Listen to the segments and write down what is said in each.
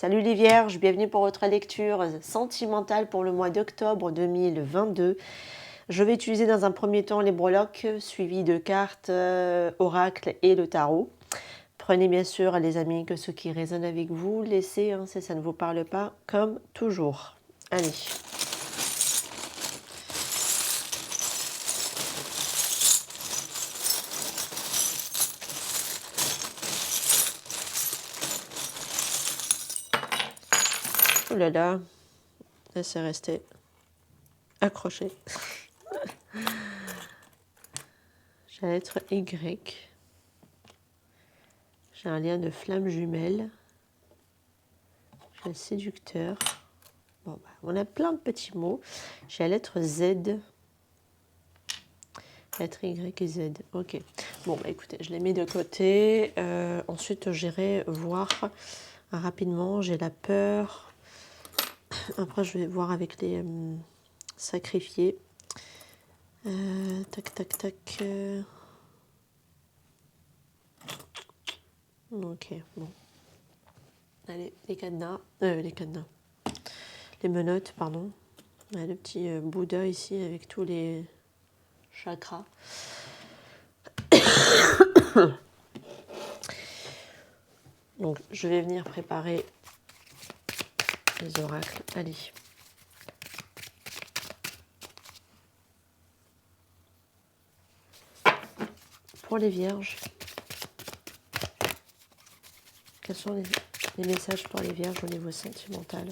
Salut les Vierges, bienvenue pour votre lecture sentimentale pour le mois d'octobre 2022. Je vais utiliser dans un premier temps les breloques suivis de cartes, oracle et le tarot. Prenez bien sûr les amis que ce qui résonne avec vous, laissez si ça ne vous parle pas comme toujours. Allez. Oh là là, là c'est resté accroché. J'ai la lettre Y. J'ai un lien de flamme jumelle. J'ai le séducteur. Bon, bah, on a plein de petits mots. J'ai la lettre Z. Lettre Y et Z. Ok. Bon, bah, écoutez, je les mets de côté. Ensuite, j'irai voir rapidement. J'ai la peur. Après, je vais voir avec les sacrifiés. Tac, tac, tac. Ok, bon. Allez, les cadenas. Les cadenas. Les menottes, pardon. Le petit Bouddha ici avec tous les chakras. Donc, je vais venir préparer les oracles. Allez. Pour les vierges, quels sont les messages pour les vierges au niveau sentimental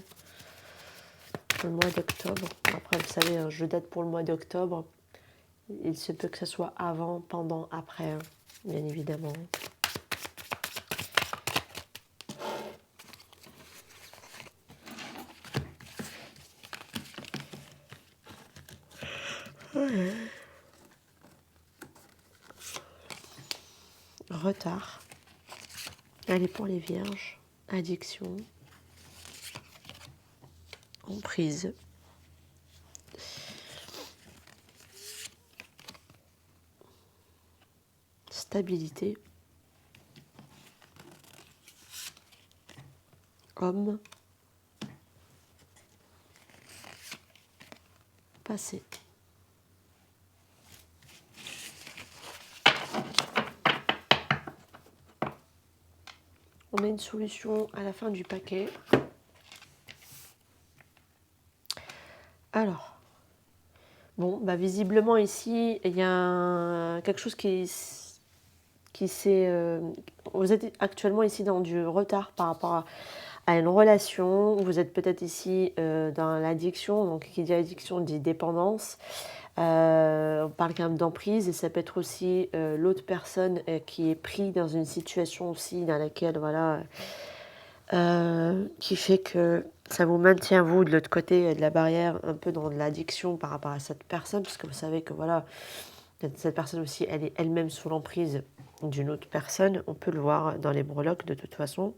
pour le mois d'octobre? Après, vous savez, je date pour le mois d'octobre. Il se peut que ce soit avant, pendant, après, bien évidemment. Retard. Allez, pour les vierges, addiction, emprise, stabilité, homme, passé. On a une solution à la fin du paquet. Alors, bon, bah visiblement ici, il y a quelque chose qui s'est... vous êtes actuellement ici dans du retard par rapport à une relation. Vous êtes peut-être ici dans l'addiction, donc qui dit addiction dit dépendance. On parle quand même d'emprise et ça peut être aussi l'autre personne qui est prise dans une situation aussi dans laquelle, voilà, qui fait que ça vous maintient, vous, de l'autre côté de la barrière, un peu dans l'addiction par rapport à cette personne, parce que vous savez que, voilà, cette personne aussi, elle est elle-même sous l'emprise d'une autre personne. On peut le voir dans les breloques de toute façon.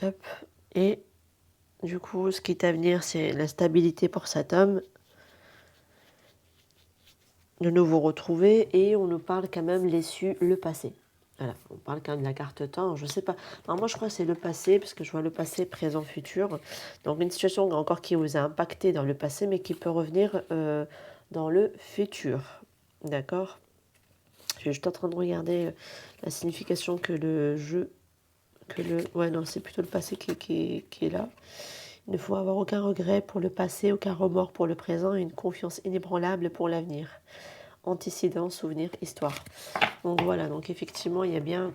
Hop. Et du coup, ce qui est à venir, c'est la stabilité pour cet homme. De nous vous retrouver et on nous parle quand même l'issue, le passé. Voilà, on parle quand même de la carte temps. Je sais pas. Alors moi, je crois que c'est le passé, parce que je vois le passé, présent, futur. Donc une situation encore qui vous a impacté dans le passé, mais qui peut revenir dans le futur. D'accord? Je suis juste en train de regarder la signification que le jeu... Ouais, non, c'est plutôt le passé qui est là. Il ne faut avoir aucun regret pour le passé, aucun remords pour le présent et une confiance inébranlable pour l'avenir. Antécédents, souvenirs, histoire. Donc voilà, donc effectivement, il y a bien...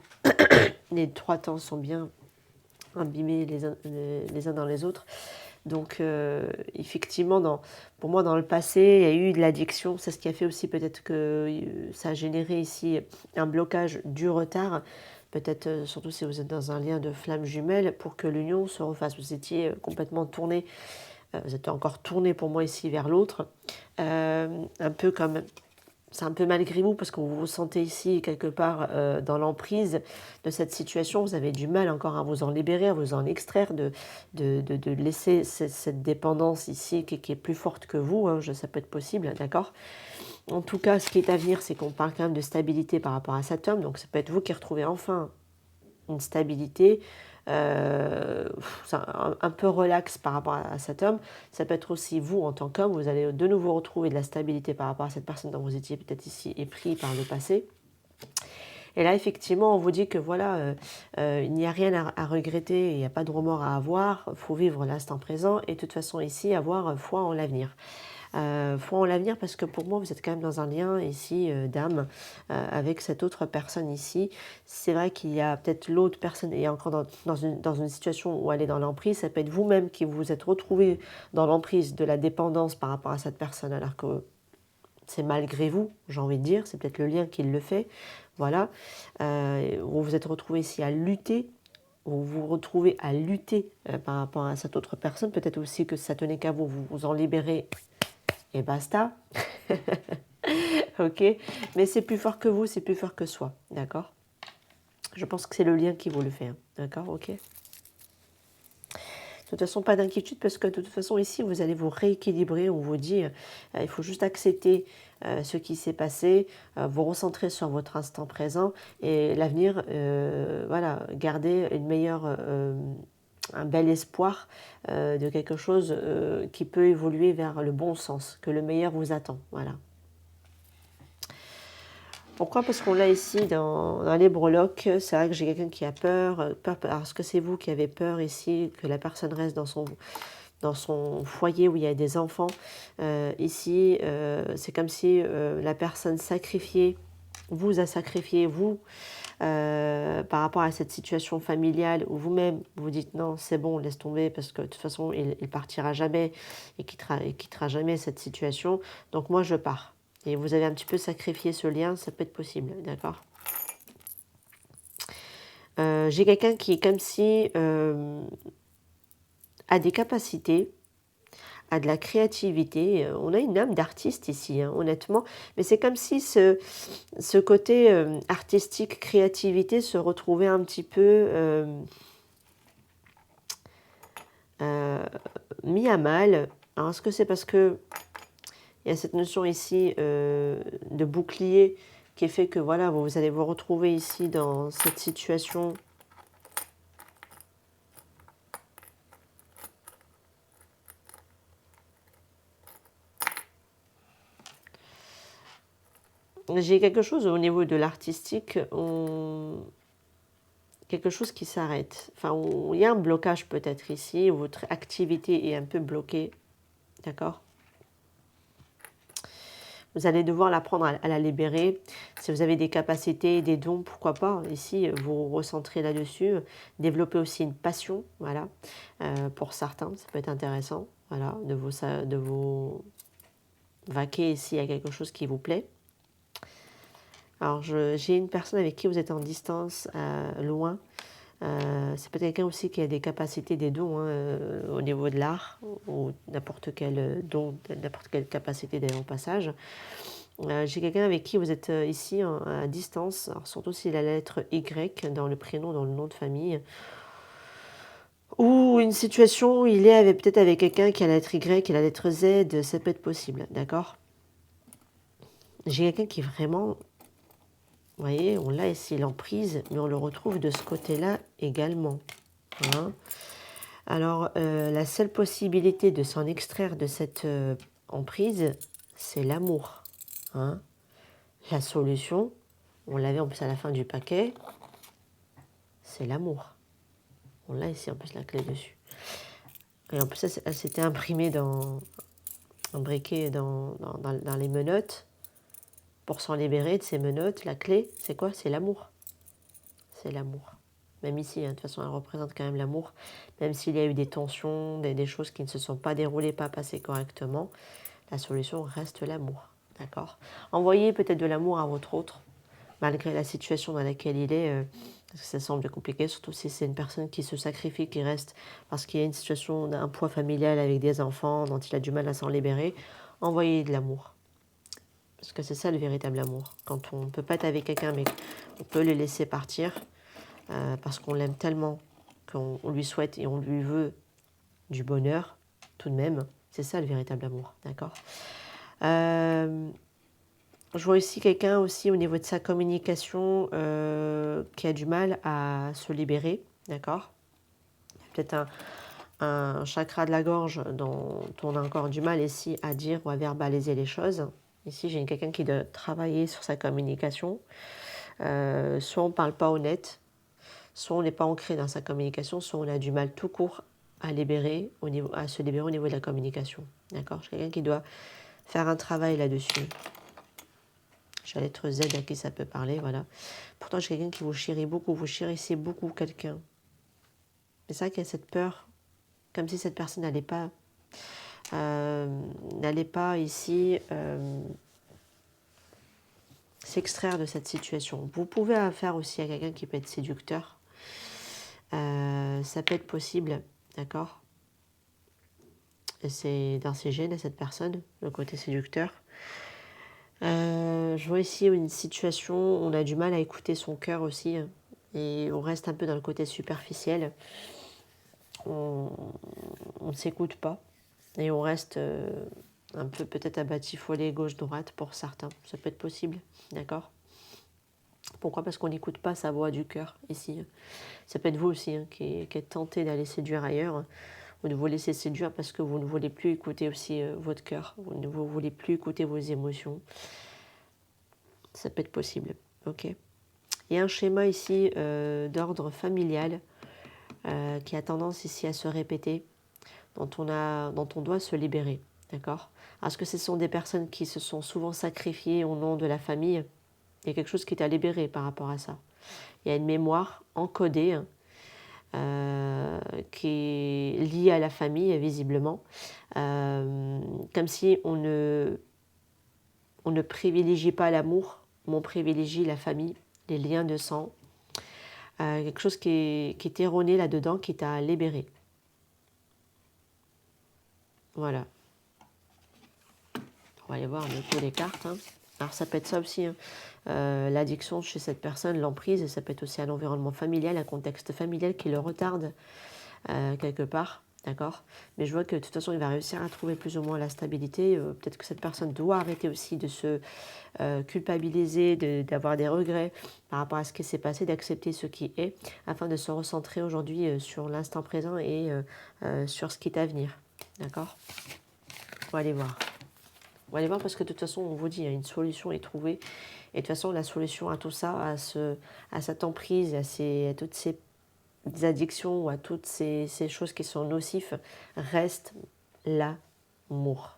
les trois temps sont bien imbibés les uns dans les autres. Donc effectivement, pour moi, dans le passé, il y a eu de l'addiction. C'est ce qui a fait aussi peut-être que ça a généré ici un blocage du retard. Peut-être, surtout si vous êtes dans un lien de flamme jumelle, pour que l'union se refasse. Vous étiez complètement tourné, vous êtes encore tourné pour moi ici vers l'autre. Un peu comme... C'est un peu malgré vous parce que vous vous sentez ici quelque part dans l'emprise de cette situation. Vous avez du mal encore à vous en libérer, à vous en extraire, de laisser cette dépendance ici qui est plus forte que vous. Ça peut être possible, d'accord? En tout cas, ce qui est à venir, c'est qu'on parle quand même de stabilité par rapport à cet homme. Donc ça peut être vous qui retrouvez enfin une stabilité, un peu relax par rapport à cet homme. Ça peut être aussi vous en tant qu'homme, vous allez de nouveau retrouver de la stabilité par rapport à cette personne dont vous étiez peut-être ici épris par le passé. Et là, effectivement, on vous dit que voilà, il n'y a rien à regretter, il n'y a pas de remords à avoir, il faut vivre l'instant présent et de toute façon ici, avoir foi en l'avenir. Foi en l'avenir parce que pour moi, vous êtes quand même dans un lien ici d'âme avec cette autre personne ici. C'est vrai qu'il y a peut-être l'autre personne est encore dans une situation où elle est dans l'emprise. Ça peut être vous-même qui vous êtes retrouvé dans l'emprise de la dépendance par rapport à cette personne alors que c'est malgré vous, j'ai envie de dire. C'est peut-être le lien qui le fait. Voilà. Vous vous êtes retrouvé ici à lutter. Vous vous retrouvez à lutter par rapport à cette autre personne. Peut-être aussi que ça tenait qu'à vous, vous vous en libérez et basta. Ok, mais c'est plus fort que vous, c'est plus fort que soi, d'accord? Je pense que c'est le lien qui vous le fait, hein. D'accord, ok. De toute façon, pas d'inquiétude parce que de toute façon, ici, vous allez vous rééquilibrer. On vous dit, il faut juste accepter ce qui s'est passé, vous recentrer sur votre instant présent et l'avenir, voilà, garder une meilleure, un bel espoir de quelque chose qui peut évoluer vers le bon sens, que le meilleur vous attend, voilà. Pourquoi? Parce qu'on l'a ici dans les breloques. C'est vrai que j'ai quelqu'un qui a peur. Alors, est-ce que c'est vous qui avez peur ici que la personne reste dans son foyer où il y a des enfants? Ici, c'est comme si la personne sacrifiée, vous a sacrifié, vous, par rapport à cette situation familiale où vous-même vous dites non, c'est bon, laisse tomber parce que de toute façon, il partira jamais et quittera jamais cette situation. Donc moi, je pars. Et vous avez un petit peu sacrifié ce lien, ça peut être possible, d'accord? J'ai quelqu'un qui est comme si a des capacités, a de la créativité. On a une âme d'artiste ici, hein, honnêtement. Mais c'est comme si ce côté artistique, créativité se retrouvait un petit peu mis à mal. Alors, est-ce que c'est parce que il y a cette notion ici de bouclier qui fait que voilà, vous allez vous retrouver ici dans cette situation. J'ai quelque chose au niveau de l'artistique, quelque chose qui s'arrête. Enfin, il y a un blocage peut-être ici, votre activité est un peu bloquée, d'accord? Vous allez devoir l'apprendre à la libérer. Si vous avez des capacités, des dons, pourquoi pas. Ici, vous recentrez là-dessus. Développer aussi une passion, voilà. Pour certains, ça peut être intéressant, voilà, de vous vaquer ici à quelque chose qui vous plaît. Alors, j'ai une personne avec qui vous êtes en distance, loin. C'est peut-être quelqu'un aussi qui a des capacités, des dons au niveau de l'art ou n'importe quel don, n'importe quelle capacité d'aller au passage. J'ai quelqu'un avec qui vous êtes ici à distance, alors surtout s'il a la lettre Y dans le prénom, dans le nom de famille, ou une situation où il est peut-être avec quelqu'un qui a la lettre Y et la lettre Z, ça peut être possible, d'accord? J'ai quelqu'un qui vraiment, vous voyez, on l'a ici l'emprise, mais on le retrouve de ce côté-là également, hein. Alors, la seule possibilité de s'en extraire de cette emprise, c'est l'amour, hein. La solution, on l'avait en plus à la fin du paquet, c'est l'amour. On l'a ici en plus la clé dessus. Et en plus, elle s'était imprimée imbriquée dans les menottes. Pour s'en libérer de ces menottes, la clé, c'est quoi? C'est l'amour. C'est l'amour. Même ici, hein, de toute façon, elle représente quand même l'amour. Même s'il y a eu des tensions, des choses qui ne se sont pas déroulées, pas passées correctement, la solution reste l'amour. D'accord? Envoyez peut-être de l'amour à votre autre, malgré la situation dans laquelle il est, parce que ça semble compliqué, surtout si c'est une personne qui se sacrifie, qui reste parce qu'il y a une situation d'un poids familial avec des enfants dont il a du mal à s'en libérer. Envoyez de l'amour. Parce que c'est ça le véritable amour. Quand on ne peut pas être avec quelqu'un, mais on peut le laisser partir, parce qu'on l'aime tellement, qu'on lui souhaite et on lui veut du bonheur, tout de même. C'est ça le véritable amour, d'accord? Je vois aussi quelqu'un aussi au niveau de sa communication qui a du mal à se libérer, d'accord? peut-être un chakra de la gorge dont on a encore du mal ici à dire ou à verbaliser les choses. Ici, j'ai quelqu'un qui doit travailler sur sa communication. Soit on ne parle pas honnête, soit on n'est pas ancré dans sa communication, soit on a du mal tout court à se libérer au niveau de la communication. D'accord? J'ai quelqu'un qui doit faire un travail là-dessus. J'ai la lettre Z à qui ça peut parler, voilà. Pourtant, j'ai quelqu'un qui vous chérit beaucoup, vous chérissez beaucoup quelqu'un. Mais c'est vrai qu'il y a cette peur, comme si cette personne n'allait pas ici s'extraire de cette situation. Vous pouvez affaire aussi à quelqu'un qui peut être séducteur. Ça peut être possible, d'accord? C'est dans ses gènes, cette personne, le côté séducteur. Je vois ici une situation où on a du mal à écouter son cœur aussi. Et on reste un peu dans le côté superficiel. On ne s'écoute pas. Et on reste un peu peut-être à batifoler gauche-droite pour certains. Ça peut être possible, d'accord? Pourquoi? Parce qu'on n'écoute pas sa voix du cœur ici. Ça peut être vous aussi qui êtes tenté d'aller séduire ailleurs. Vous ne vous laissez séduire parce que vous ne voulez plus écouter aussi votre cœur. Vous ne voulez plus écouter vos émotions. Ça peut être possible. Ok. Il y a un schéma ici d'ordre familial qui a tendance ici à se répéter, dont on doit se libérer. D'accord? Parce que ce sont des personnes qui se sont souvent sacrifiées au nom de la famille. Il y a quelque chose qui est à libérer par rapport à ça. Il y a une mémoire encodée qui est liée à la famille, visiblement. Comme si on ne privilégie pas l'amour, mais on privilégie la famille, les liens de sang. Quelque chose qui est erroné là-dedans, qui est à libérer. Voilà. On va aller voir un peu les cartes. Alors ça peut être ça aussi, l'addiction chez cette personne, l'emprise, et ça peut être aussi un environnement familial, un contexte familial qui le retarde quelque part, d'accord? Mais je vois que de toute façon, il va réussir à trouver plus ou moins la stabilité. Peut-être que cette personne doit arrêter aussi de se culpabiliser, d'avoir des regrets par rapport à ce qui s'est passé, d'accepter ce qui est, afin de se recentrer aujourd'hui sur l'instant présent et sur ce qui est à venir, d'accord? On va aller voir. On va aller voir parce que de toute façon, on vous dit, une solution est trouvée. Et de toute façon, la solution à tout ça, à cette emprise, à toutes ces addictions ou à toutes ces choses qui sont nocives, reste l'amour.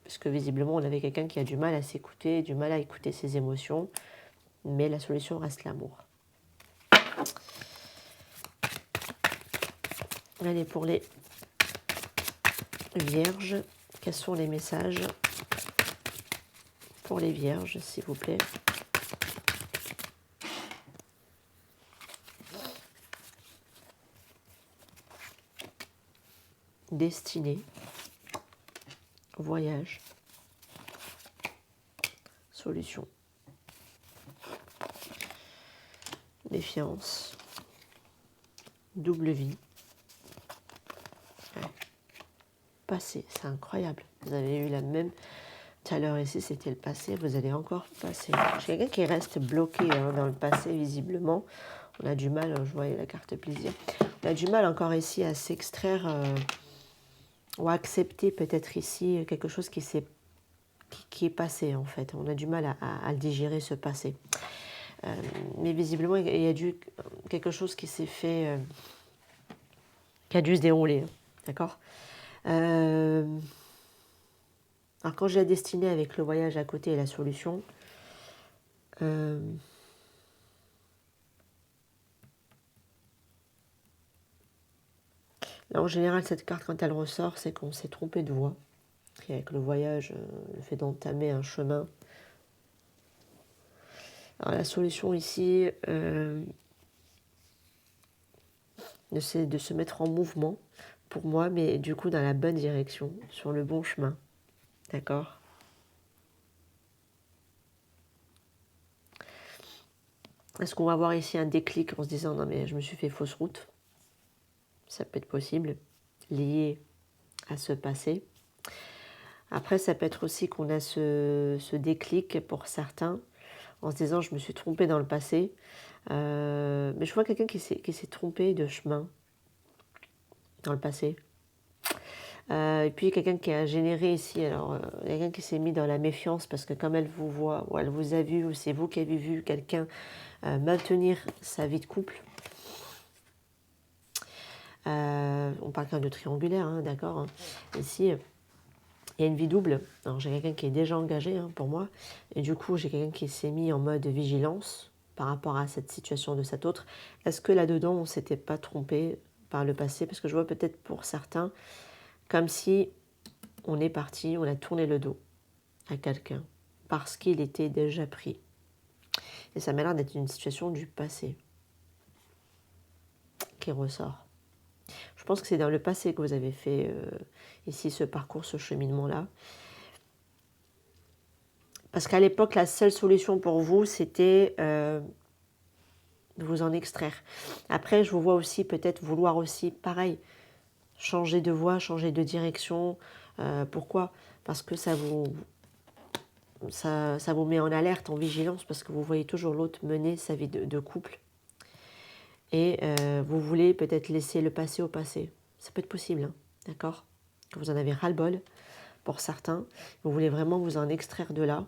Parce que visiblement, on avait quelqu'un qui a du mal à s'écouter, du mal à écouter ses émotions. Mais la solution reste l'amour. Allez, pour les vierges, quels sont les messages pour les vierges, s'il vous plaît? Destinée, voyage, solution, défiance, double vie, passé, c'est incroyable. Vous avez eu la même tout à l'heure ici, c'était le passé, vous allez encore passer. J'ai quelqu'un qui reste bloqué dans le passé, visiblement. On a du mal, je voyais la carte plaisir, on a du mal encore ici à s'extraire ou à accepter peut-être ici quelque chose qui est passé en fait. On a du mal à le digérer, ce passé. Mais visiblement, il y a quelque chose qui s'est fait, qui a dû se dérouler, d'accord? Alors quand j'ai la destinée avec le voyage à côté et la solution, là, en général, cette carte, quand elle ressort, c'est qu'on s'est trompé de voie. Et avec le voyage, le fait d'entamer un chemin. Alors la solution ici, c'est de se mettre en mouvement, pour moi, mais du coup dans la bonne direction, sur le bon chemin. D'accord? Est-ce qu'on va avoir ici un déclic en se disant « Non mais je me suis fait fausse route ». Ça peut être possible, lié à ce passé. Après, ça peut être aussi qu'on a ce déclic pour certains, en se disant « Je me suis trompé dans le passé ». Mais je vois quelqu'un qui s'est trompé de chemin. dans le passé. Et puis quelqu'un qui a généré ici, alors quelqu'un qui s'est mis dans la méfiance parce que comme elle vous voit ou elle vous a vu ou c'est vous qui avez vu quelqu'un maintenir sa vie de couple. On parle quand même de triangulaire, hein, d'accord, hein. Ici, il y a une vie double. Alors j'ai quelqu'un qui est déjà engagé pour moi. Et du coup, j'ai quelqu'un qui s'est mis en mode vigilance par rapport à cette situation de cet autre. Est-ce que là-dedans, on ne s'était pas trompé par le passé? Parce que je vois peut-être pour certains, comme si on est parti, on a tourné le dos à quelqu'un parce qu'il était déjà pris. Et ça m'a l'air d'être une situation du passé qui ressort. Je pense que c'est dans le passé que vous avez fait ici ce parcours, ce cheminement-là. Parce qu'à l'époque, la seule solution pour vous, c'était de vous en extraire. Après, je vous vois aussi peut-être vouloir aussi, pareil, changer de voie, changer de direction. Pourquoi? Parce que ça vous met en alerte, en vigilance, parce que vous voyez toujours l'autre mener sa vie de couple. Et vous voulez peut-être laisser le passé au passé. Ça peut être possible, hein, d'accord? Que vous en avez ras-le-bol pour certains. Vous voulez vraiment vous en extraire de là.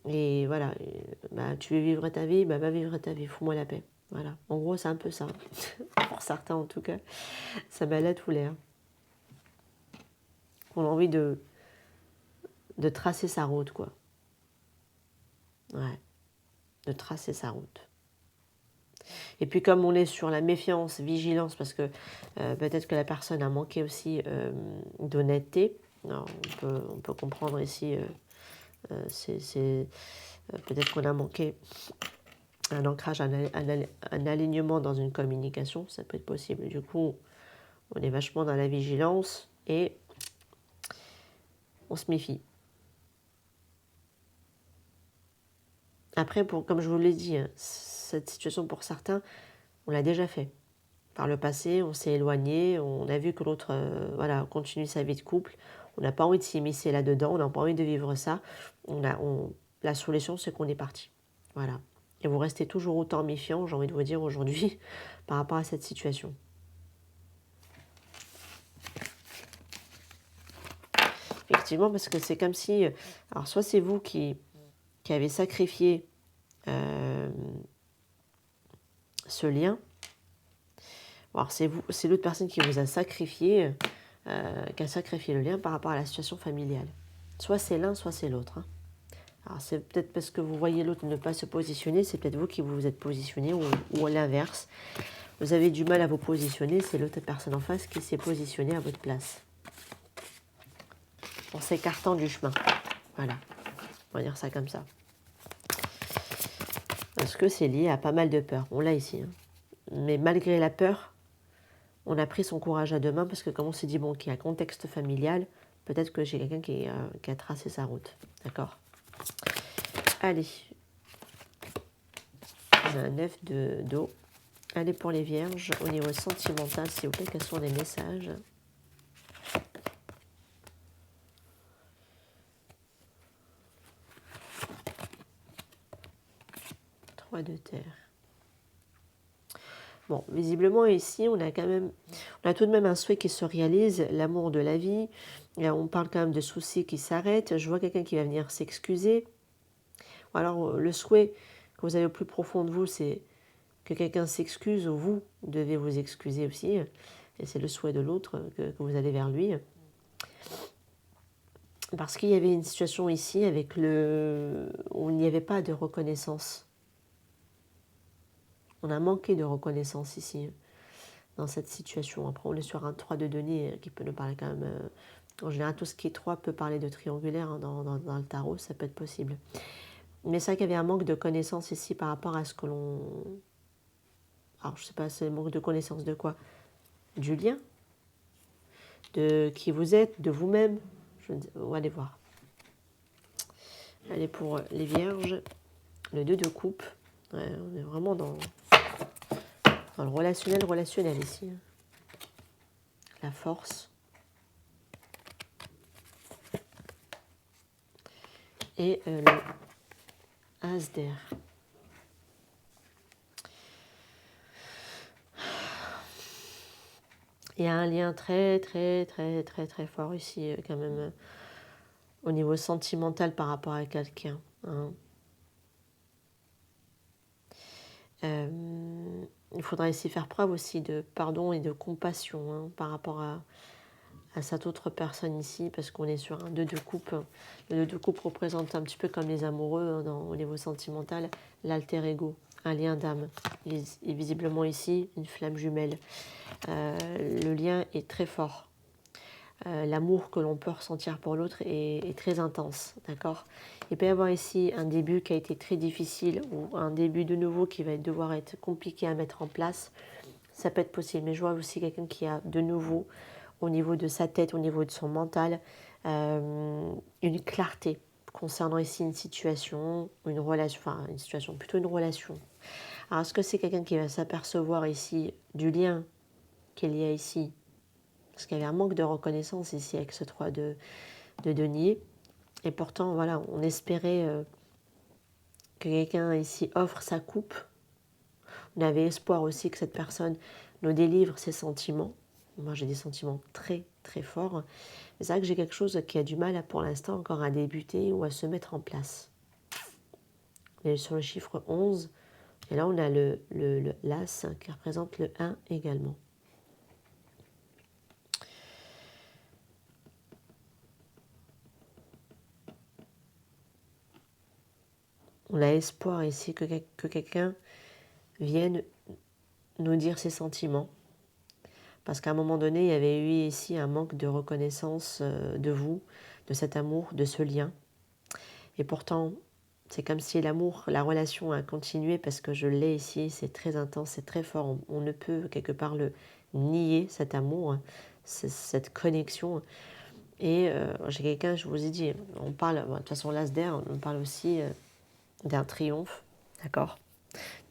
Et voilà, tu veux vivre ta vie, va vivre ta vie, fous-moi la paix. Voilà, en gros, c'est un peu ça. Pour certains, en tout cas, ça balade tous l'air. On a envie de tracer sa route, quoi. Ouais, de tracer sa route. Et puis comme on est sur la méfiance, vigilance, parce que peut-être que la personne a manqué aussi d'honnêteté. On peut comprendre ici, peut-être qu'on a manqué un ancrage, un alignement dans une communication, ça peut être possible. Du coup, on est vachement dans la vigilance et on se méfie. Après, comme je vous l'ai dit, cette situation pour certains, on l'a déjà fait. Par le passé, on s'est éloigné, on a vu que l'autre continue sa vie de couple. On n'a pas envie de s'immiscer là-dedans, on n'a pas envie de vivre ça. La solution, c'est qu'on est parti. Voilà. Et vous restez toujours autant méfiant, j'ai envie de vous dire aujourd'hui, par rapport à cette situation. Effectivement, parce que c'est comme si... Alors, soit c'est vous qui avez sacrifié ce lien. Alors, c'est l'autre personne qui vous a sacrifié, qui a sacrifié le lien par rapport à la situation familiale. Soit c'est l'un, soit c'est l'autre. Alors, c'est peut-être parce que vous voyez l'autre ne pas se positionner, c'est peut-être vous qui vous êtes positionné ou à l'inverse. Vous avez du mal à vous positionner, c'est l'autre personne en face qui s'est positionnée à votre place. En s'écartant du chemin. Voilà, on va dire ça comme ça. Parce que c'est lié à pas mal de peur. On l'a ici. Mais malgré la peur, on a pris son courage à deux mains parce que comme on s'est dit, bon, qu'il y a un contexte familial, peut-être que j'ai quelqu'un qui a tracé sa route. D'accord? Allez. On a un 9 de dos. Allez pour les vierges. Au niveau sentimental, s'il vous plaît, quels sont les messages? 3 de terre. Bon, visiblement ici, on a tout de même un souhait qui se réalise, l'amour de la vie. Là, on parle quand même de soucis qui s'arrêtent. Je vois quelqu'un qui va venir s'excuser. Alors, le souhait que vous avez au plus profond de vous, c'est que quelqu'un s'excuse ou vous devez vous excuser aussi. Et c'est le souhait de l'autre que vous allez vers lui. Parce qu'il y avait une situation ici où il n'y avait pas de reconnaissance. On a manqué de reconnaissance ici, dans cette situation. Après, on est sur un 3 de denier qui peut nous parler quand même... En général, tout ce qui est 3 peut parler de triangulaire dans le tarot, ça peut être possible. Mais c'est vrai qu'il y avait un manque de connaissance ici par rapport à ce que l'on... Alors, je ne sais pas, c'est un manque de connaissance de quoi? Du lien? De qui vous êtes? De vous-même? On va aller voir. Allez, pour les vierges, le 2 de coupe. Ouais, on est vraiment dans le relationnel ici. La force. Et le as d'air. Il y a un lien très fort ici, quand même, au niveau sentimental par rapport à quelqu'un. Hein. Il faudra ici faire preuve aussi de pardon et de compassion, hein, par rapport à cette autre personne ici, parce qu'on est sur un 2 de coupe. Le 2 de coupe représente un petit peu comme les amoureux, hein, au niveau sentimental, l'alter ego, un lien d'âme. Et visiblement ici, une flamme jumelle. Le lien est très fort. L'amour que l'on peut ressentir pour l'autre est très intense, d'accord. Il peut y avoir ici un début qui a été très difficile ou un début de nouveau qui va devoir être compliqué à mettre en place. Ça peut être possible, mais je vois aussi quelqu'un qui a de nouveau, au niveau de sa tête, au niveau de son mental, une clarté concernant ici une situation, une relation, enfin une situation, plutôt une relation. Alors est-ce que c'est quelqu'un qui va s'apercevoir ici du lien qu'il y a ici? Parce qu'il y avait un manque de reconnaissance ici avec ce 3 de denier. Et pourtant, voilà, on espérait que quelqu'un ici offre sa coupe. On avait espoir aussi que cette personne nous délivre ses sentiments. Moi, j'ai des sentiments très forts. C'est vrai que j'ai quelque chose qui a du mal, pour l'instant, encore à débuter ou à se mettre en place. On est sur le chiffre 11. Et là, on a l'As qui représente le 1 également. On a espoir ici que quelqu'un vienne nous dire ses sentiments. Parce qu'à un moment donné, il y avait eu ici un manque de reconnaissance de vous, de cet amour, de ce lien. Et pourtant, c'est comme si l'amour, la relation a continué parce que je l'ai ici, c'est très intense, c'est très fort. On ne peut quelque part le nier, cet amour, cette connexion. Et j'ai quelqu'un, je vous ai dit, on parle, de toute façon, l'As d'air, on parle aussi d'un triomphe, d'accord,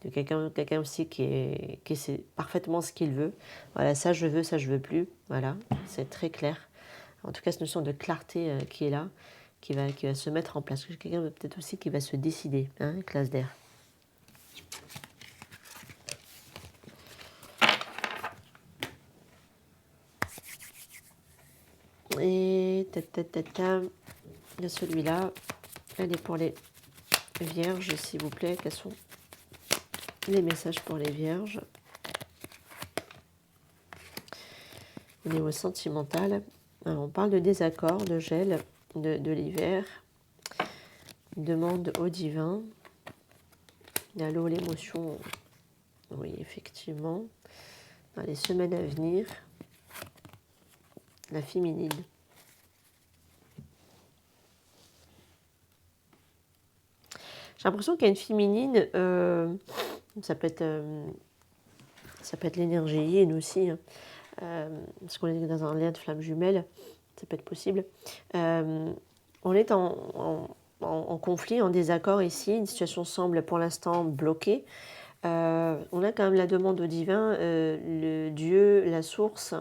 de quelqu'un aussi qui sait parfaitement ce qu'il veut. Voilà, ça je veux plus. Voilà, c'est très clair. En tout cas, cette notion de clarté qui est là, qui va se mettre en place. Quelqu'un peut-être aussi qui va se décider, hein, classe d'air. Et il y a celui-là. Elle est pour les vierges, s'il vous plaît. Quels sont les messages pour les vierges? Au niveau sentimental, alors on parle de désaccord, de gel, de l'hiver. Demande au divin. Allô, l'émotion. Oui, effectivement. Dans les semaines à venir, la féminine. J'ai l'impression qu'il y a une féminine, ça peut être l'énergie yin aussi, hein, parce qu'on est dans un lien de flamme jumelle, ça peut être possible. On est en conflit, en désaccord ici, une situation semble pour l'instant bloquée. On a quand même la demande au divin, le Dieu, la source.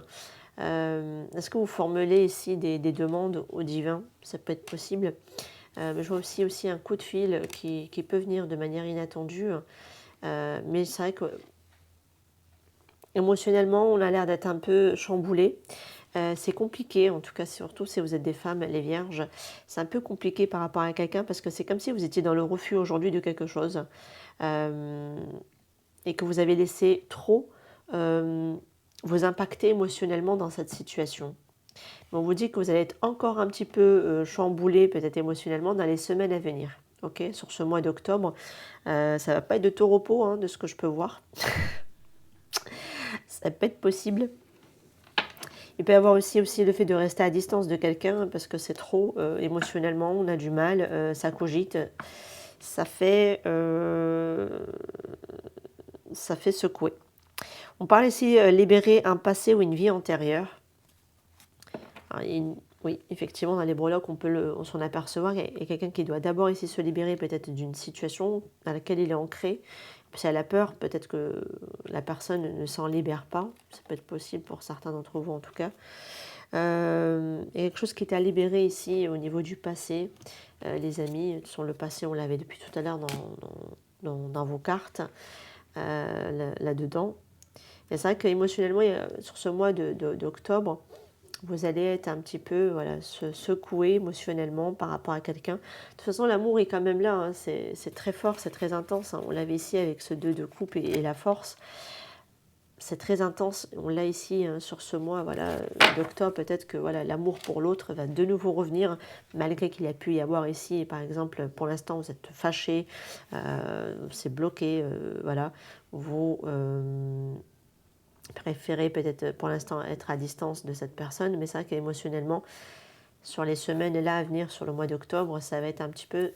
Est-ce que vous formulez ici des demandes au divin? Ça peut être possible. Je vois aussi un coup de fil qui peut venir de manière inattendue. Mais c'est vrai que émotionnellement, on a l'air d'être un peu chamboulé. C'est compliqué, en tout cas, surtout si vous êtes des femmes, les vierges. C'est un peu compliqué par rapport à quelqu'un parce que c'est comme si vous étiez dans le refus aujourd'hui de quelque chose et que vous avez laissé trop vous impacter émotionnellement dans cette situation. On vous dit que vous allez être encore un petit peu chamboulé, peut-être émotionnellement, dans les semaines à venir. Okay, sur ce mois d'octobre, ça ne va pas être de tout repos, hein, de ce que je peux voir. Ça peut être possible. Il peut y avoir aussi le fait de rester à distance de quelqu'un parce que c'est trop émotionnellement, on a du mal, ça cogite, ça fait secouer. On parle ici libérer un passé ou une vie antérieure. Alors, oui, effectivement, dans les breloques, on s'en apercevoir. Il y a quelqu'un qui doit d'abord ici se libérer peut-être d'une situation dans laquelle il est ancré. Si elle a peur, peut-être que la personne ne s'en libère pas. Ça peut être possible pour certains d'entre vous en tout cas. Il y a quelque chose qui est à libérer ici au niveau du passé. Les amis, sur le passé, on l'avait depuis tout à l'heure dans vos cartes, là-dedans. Et c'est vrai qu'émotionnellement, sur ce mois d'octobre, vous allez être un petit peu voilà, secoué émotionnellement par rapport à quelqu'un. De toute façon, l'amour est quand même là, hein. C'est très fort, c'est très intense, hein. On l'avait ici avec ce 2 de coupe et la force. C'est très intense. On l'a ici hein, sur ce mois voilà, d'octobre. Peut-être que voilà, l'amour pour l'autre va de nouveau revenir, malgré qu'il y a pu y avoir ici, par exemple, pour l'instant, vous êtes fâché, c'est bloqué, voilà. Vous préférez peut-être pour l'instant être à distance de cette personne, mais c'est vrai qu'émotionnellement, sur les semaines là à venir, sur le mois d'octobre, ça va être un petit peu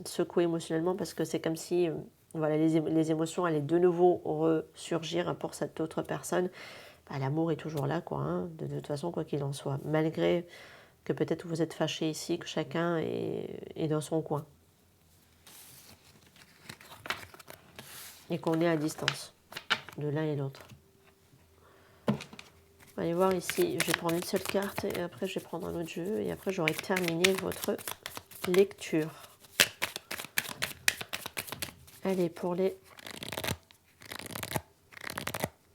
secoué émotionnellement parce que c'est comme si voilà, les émotions allaient de nouveau ressurgir pour cette autre personne. Bah, l'amour est toujours là, quoi, hein, de toute façon, quoi qu'il en soit. Malgré que peut-être vous êtes fâchés ici, que chacun est dans son coin. Et qu'on est à distance de l'un et l'autre. Allez voir ici, je vais prendre une seule carte et après je vais prendre un autre jeu et après j'aurai terminé votre lecture. Allez, pour les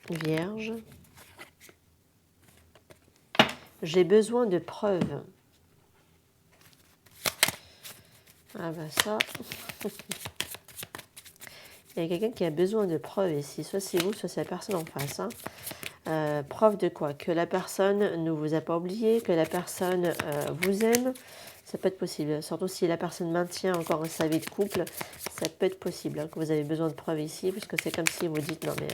vierges, j'ai besoin de preuves. Ah bah ça, il y a quelqu'un qui a besoin de preuves ici, soit c'est vous, soit c'est la personne en face. Hein. Preuve de quoi? Que la personne ne vous a pas oublié, que la personne vous aime, ça peut être possible. Surtout si la personne maintient encore sa vie de couple, ça peut être possible hein, que vous avez besoin de preuves ici, puisque c'est comme si vous dites non mais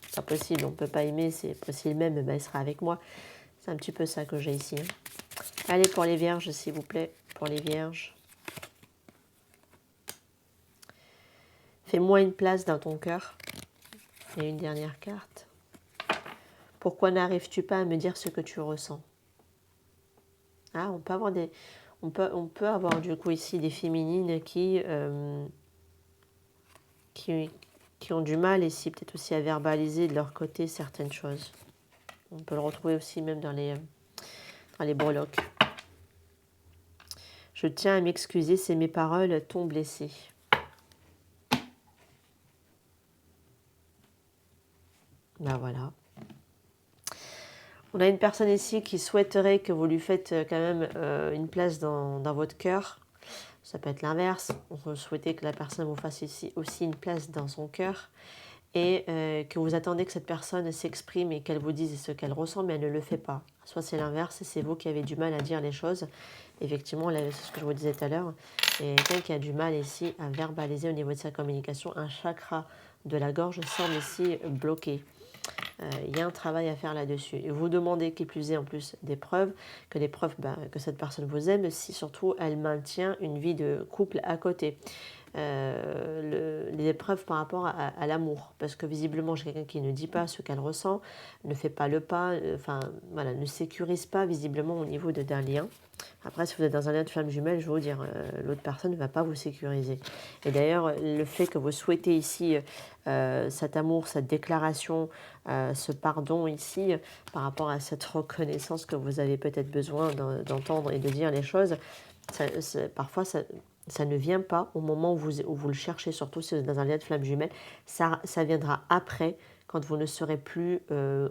c'est pas possible, on ne peut pas aimer, c'est possible même, ben, il sera avec moi. C'est un petit peu ça que j'ai ici. Hein. Allez pour les vierges s'il vous plaît, pour les vierges. Fais-moi une place dans ton cœur. Et une dernière carte. Pourquoi n'arrives-tu pas à me dire ce que tu ressens? Ah, on peut avoir on peut avoir du coup ici des féminines qui ont du mal ici peut-être aussi à verbaliser de leur côté certaines choses. On peut le retrouver aussi même dans les breloques. Je tiens à m'excuser si mes paroles t'ont blessé. Ben voilà. On a une personne ici qui souhaiterait que vous lui faites quand même une place dans votre cœur. Ça peut être l'inverse. On souhaitait que la personne vous fasse ici aussi une place dans son cœur. Et que vous attendez que cette personne s'exprime et qu'elle vous dise ce qu'elle ressent, mais elle ne le fait pas. Soit c'est l'inverse, c'est vous qui avez du mal à dire les choses. Effectivement, c'est ce que je vous disais tout à l'heure. Et quelqu'un qui a du mal ici à verbaliser au niveau de sa communication, un chakra de la gorge semble ici bloqué. Il y a un travail à faire là-dessus. Et vous demandez qui plus est en plus des preuves, que cette personne vous aime, si surtout elle maintient une vie de couple à côté. Les épreuves par rapport à l'amour, parce que visiblement j'ai quelqu'un qui ne dit pas ce qu'elle ressent, ne fait pas le pas, voilà, ne sécurise pas visiblement au niveau d'un lien. Après, si vous êtes dans un lien de flamme jumelle, je vais vous dire, l'autre personne ne va pas vous sécuriser. Et d'ailleurs, le fait que vous souhaitez ici cet amour, cette déclaration, ce pardon ici, par rapport à cette reconnaissance que vous avez peut-être besoin d'entendre et de dire les choses, parfois ça ne vient pas au moment où vous le cherchez, surtout si vous êtes dans un lien de flamme jumelle. Ça viendra après, quand vous ne serez plus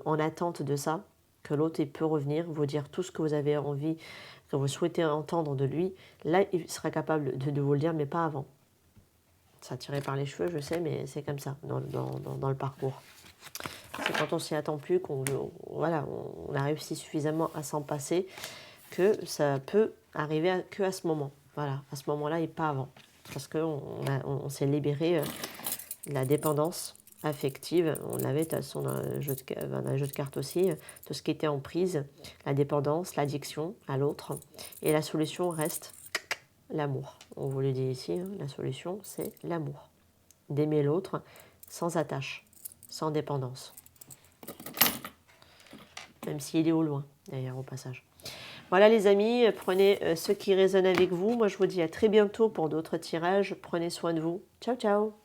en attente de ça, que l'autre peut revenir, vous dire tout ce que vous avez envie, que vous souhaitez entendre de lui. Là, il sera capable de vous le dire, mais pas avant. Ça tiré par les cheveux, je sais, mais c'est comme ça dans le parcours. C'est quand on s'y attend plus qu'on voilà, on a réussi suffisamment à s'en passer que ça peut arriver que à ce moment. Voilà, à ce moment-là et pas avant. Parce qu'on s'est libéré de la dépendance affective. On l'avait de toute façon dans un jeu de cartes aussi. Tout ce qui était en prise, la dépendance, l'addiction à l'autre. Et la solution reste l'amour. On vous le dit ici, hein, la solution c'est l'amour. D'aimer l'autre sans attache, sans dépendance. Même s'il est au loin, d'ailleurs, au passage. Voilà les amis, prenez ce qui résonne avec vous. Moi je vous dis à très bientôt pour d'autres tirages. Prenez soin de vous. Ciao ciao.